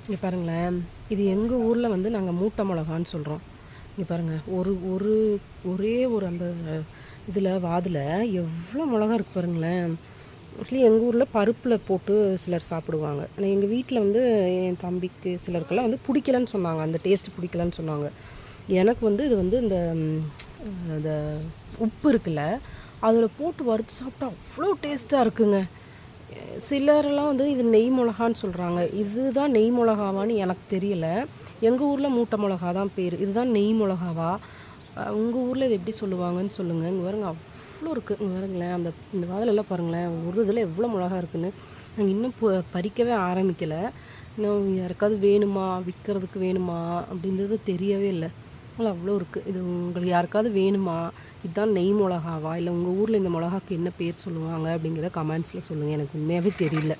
இங்கே பாருங்களேன், இது எங்கள் ஊரில் வந்து நாங்கள் மூட்டை மிளகான்னு சொல்கிறோம். இங்கே பாருங்கள், ஒரே ஒரு அந்த இதில் வாதில் எவ்வளோ மிளகா இருக்குது பாருங்களேன். ஆக்சுவலி எங்கள் ஊரில் பருப்பில் போட்டு சிலர் சாப்பிடுவாங்க. ஆனால் எங்கள் வீட்டில் வந்து என் தம்பிக்கு சிலருக்கெல்லாம் வந்து பிடிக்கலன்னு சொன்னாங்க, அந்த டேஸ்ட்டு பிடிக்கலன்னு சொன்னாங்க. எனக்கு வந்து இது வந்து இந்த உப்பு இருக்குல்ல, அதில் போட்டு வறுத்து சாப்பிட்டா அவ்வளோ டேஸ்ட்டாக இருக்குங்க. சிலரெல்லாம் வந்து இது நெய் மிளகான்னு சொல்கிறாங்க. இதுதான் நெய் மிளகாவான்னு எனக்கு தெரியல. எங்கள் ஊரில் மூட்டை மிளகா தான் பேர். இதுதான் நெய் மிளகாவா? உங்கள் ஊரில் இது எப்படி சொல்லுவாங்கன்னு சொல்லுங்கள். இங்கே பாருங்க அவ்வளோ இருக்குது. இங்கே பாருங்களேன், இந்த வாதிலெல்லாம் பாருங்களேன், ஒரு இதில் எவ்வளோ மிளகா இருக்குன்னு. நாங்கள் இன்னும் பறிக்கவே ஆரம்பிக்கலை. இன்னும் யாருக்காவது வேணுமா, விற்கிறதுக்கு வேணுமா அப்படின்றது தெரியவே இல்லை. அதனால் அவ்வளோ இருக்குது. இது உங்களுக்கு யாருக்காவது வேணுமா, இதுதான் நெய் மிளகாவா, இல்லை உங்கள் ஊரில் இந்த மிளகாக்கு என்ன பேர் சொல்லுவாங்க அப்படிங்கிறத கமெண்ட்ஸில் சொல்லுங்கள். எனக்கு உண்மையாகவே தெரியல.